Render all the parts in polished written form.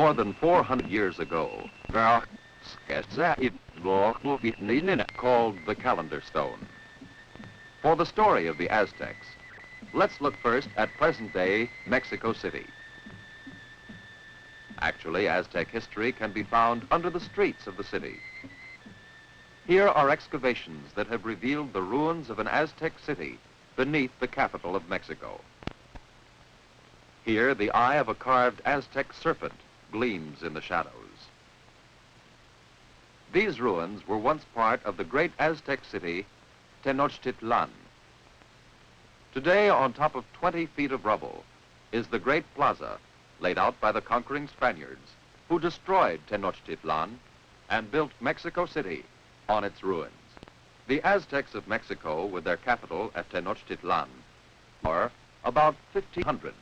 More than 400 years ago, called the calendar stone. For the story of the Aztecs, let's look first at present-day Mexico City. Actually, Aztec history can be found under the streets of the city. Here are excavations that have revealed the ruins of an Aztec city beneath the capital of Mexico. Here, the eye of a carved Aztec serpent gleams in the shadows. These ruins were once part of the great Aztec city, Tenochtitlan. Today, on top of 20 feet of rubble, is the great plaza laid out by the conquering Spaniards who destroyed Tenochtitlan and built Mexico City on its ruins. The Aztecs of Mexico, with their capital at Tenochtitlan, are about 1,500.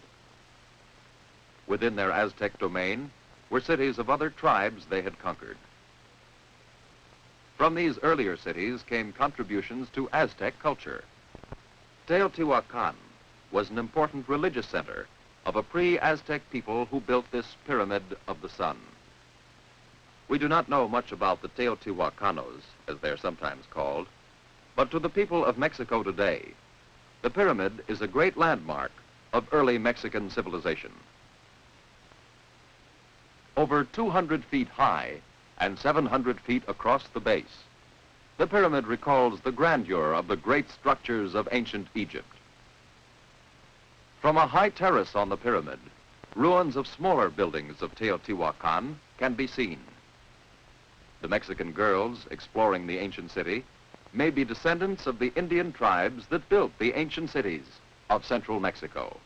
Within their Aztec domain were cities of other tribes they had conquered. From these earlier cities came contributions to Aztec culture. Teotihuacan was an important religious center of a pre-Aztec people who built this pyramid of the sun. We do not know much about the Teotihuacanos, as they're sometimes called, but to the people of Mexico today, the pyramid is a great landmark of early Mexican civilization. Over 200 feet high and 700 feet across the base, the pyramid recalls the grandeur of the great structures of ancient Egypt. From a high terrace on the pyramid, ruins of smaller buildings of Teotihuacan can be seen. The Mexican girls exploring the ancient city may be descendants of the Indian tribes that built the ancient cities of central Mexico.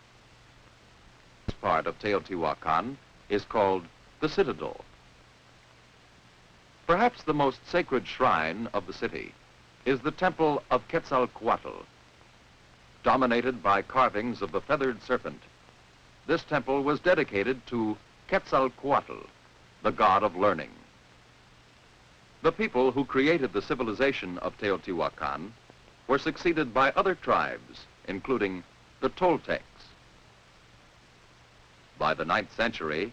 This part of Teotihuacan is called the Citadel. Perhaps the most sacred shrine of the city is the Temple of Quetzalcoatl. Dominated by carvings of the feathered serpent, this temple was dedicated to Quetzalcoatl, the god of learning. The people who created the civilization of Teotihuacan were succeeded by other tribes, including the Toltecs. By the 9th century,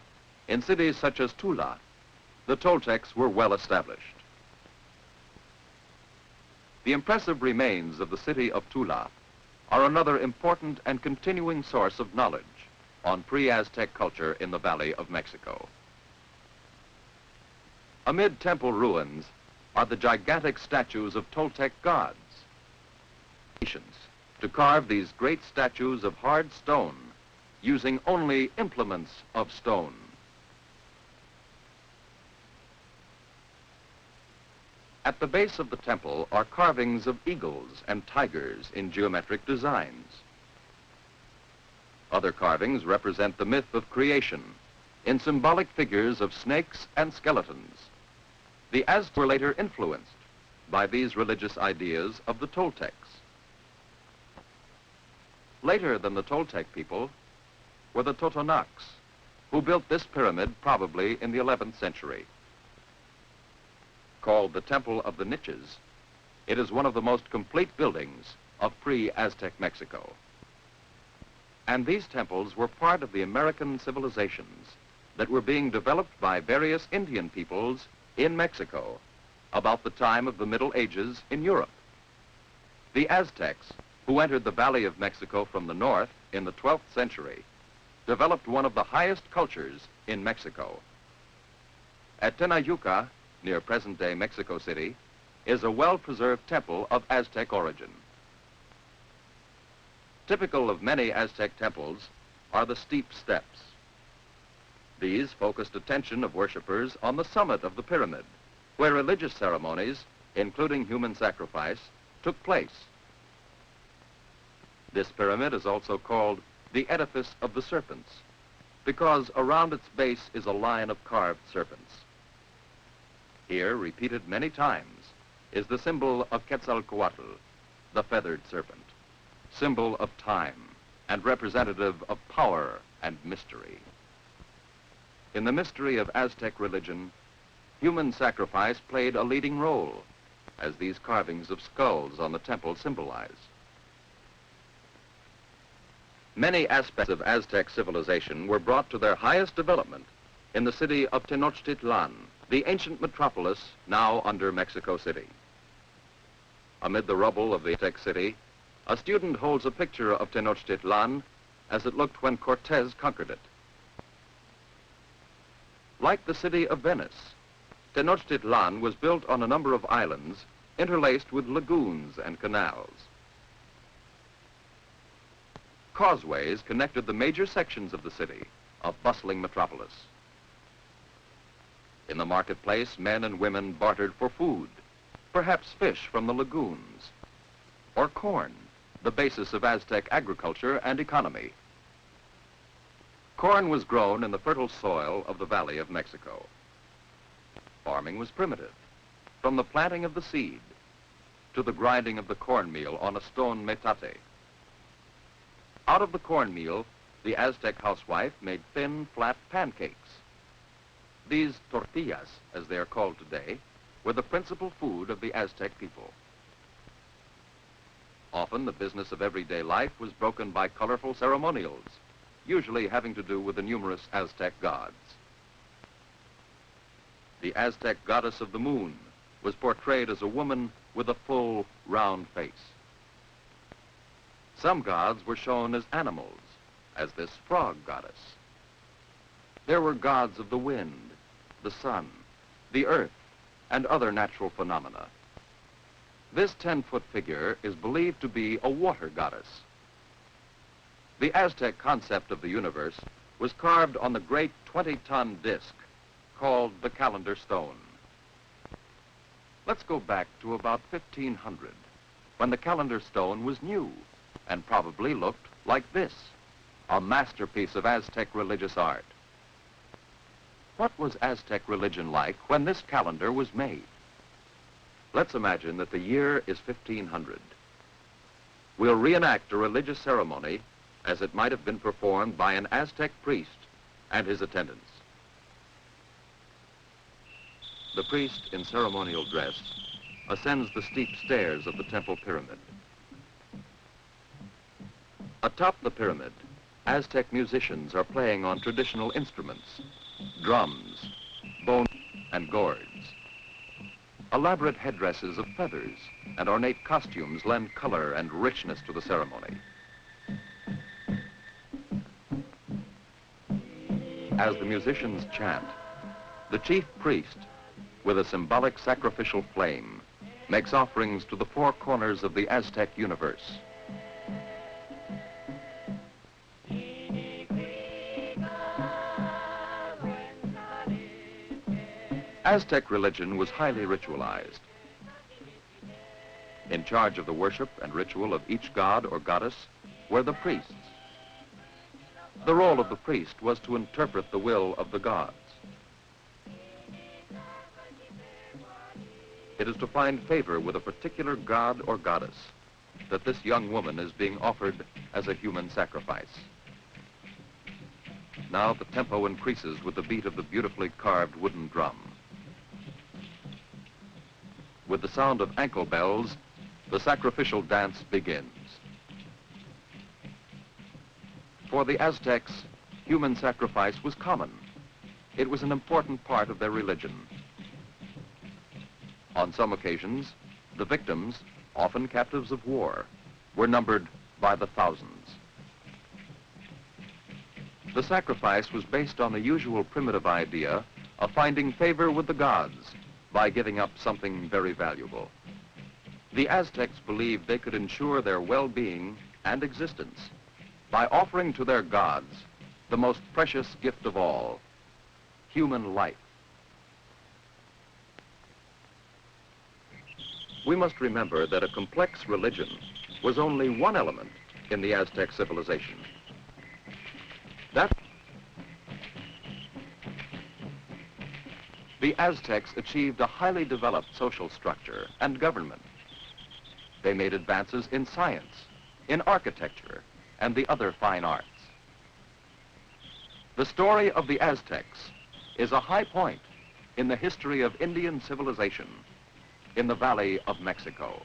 in cities such as Tula, the Toltecs were well established. The impressive remains of the city of Tula are another important and continuing source of knowledge on pre-Aztec culture in the Valley of Mexico. Amid temple ruins are the gigantic statues of Toltec gods. To carve these great statues of hard stone using only implements of stone. At the base of the temple are carvings of eagles and tigers in geometric designs. Other carvings represent the myth of creation in symbolic figures of snakes and skeletons. The Aztecs were later influenced by these religious ideas of the Toltecs. Later than the Toltec people were the Totonacs, who built this pyramid probably in the 11th century. Called the Temple of the Niches, it is one of the most complete buildings of pre-Aztec Mexico. And these temples were part of the American civilizations that were being developed by various Indian peoples in Mexico about the time of the Middle Ages in Europe. The Aztecs, who entered the Valley of Mexico from the north in the 12th century, developed one of the highest cultures in Mexico. At Tenayuca, near present-day Mexico City, is a well-preserved temple of Aztec origin. Typical of many Aztec temples are the steep steps. These focused attention of worshipers on the summit of the pyramid, where religious ceremonies, including human sacrifice, took place. This pyramid is also called the edifice of the serpents, because around its base is a line of carved serpents. Here, repeated many times, is the symbol of Quetzalcoatl, the feathered serpent, symbol of time and representative of power and mystery. In the mystery of Aztec religion, human sacrifice played a leading role, as these carvings of skulls on the temple symbolize. Many aspects of Aztec civilization were brought to their highest development in the city of Tenochtitlan, the ancient metropolis now under Mexico City. Amid the rubble of the Aztec city, a student holds a picture of Tenochtitlan as it looked when Cortez conquered it. Like the city of Venice, Tenochtitlan was built on a number of islands interlaced with lagoons and canals. Causeways connected the major sections of the city, a bustling metropolis. In the marketplace, men and women bartered for food, perhaps fish from the lagoons, or corn, the basis of Aztec agriculture and economy. Corn was grown in the fertile soil of the Valley of Mexico. Farming was primitive, from the planting of the seed to the grinding of the cornmeal on a stone metate. Out of the cornmeal, the Aztec housewife made thin, flat pancakes. These tortillas, as they are called today, were the principal food of the Aztec people. Often the business of everyday life was broken by colorful ceremonials, usually having to do with the numerous Aztec gods. The Aztec goddess of the moon was portrayed as a woman with a full, round face. Some gods were shown as animals, as this frog goddess. There were gods of the wind, the sun, the earth, and other natural phenomena. This 10-foot figure is believed to be a water goddess. The Aztec concept of the universe was carved on the great 20-ton disc called the calendar stone. Let's go back to about 1500, when the calendar stone was new and probably looked like this, a masterpiece of Aztec religious art. What was Aztec religion like when this calendar was made? Let's imagine that the year is 1500. We'll reenact a religious ceremony as it might have been performed by an Aztec priest and his attendants. The priest, in ceremonial dress, ascends the steep stairs of the temple pyramid. Atop the pyramid, Aztec musicians are playing on traditional instruments, drums, bone, and gourds. Elaborate headdresses of feathers and ornate costumes lend color and richness to the ceremony. As the musicians chant, the chief priest, with a symbolic sacrificial flame, makes offerings to the four corners of the Aztec universe. Aztec religion was highly ritualized. In charge of the worship and ritual of each god or goddess were the priests. The role of the priest was to interpret the will of the gods. It is to find favor with a particular god or goddess that this young woman is being offered as a human sacrifice. Now the tempo increases with the beat of the beautifully carved wooden drum. With the sound of ankle bells, the sacrificial dance begins. For the Aztecs, human sacrifice was common. It was an important part of their religion. On some occasions, the victims, often captives of war, were numbered by the thousands. The sacrifice was based on the usual primitive idea of finding favor with the gods by giving up something very valuable. The Aztecs believed they could ensure their well-being and existence by offering to their gods the most precious gift of all, human life. We must remember that a complex religion was only one element in the Aztec civilization. The Aztecs achieved a highly developed social structure and government. They made advances in science, in architecture, and the other fine arts. The story of the Aztecs is a high point in the history of Indian civilization in the Valley of Mexico.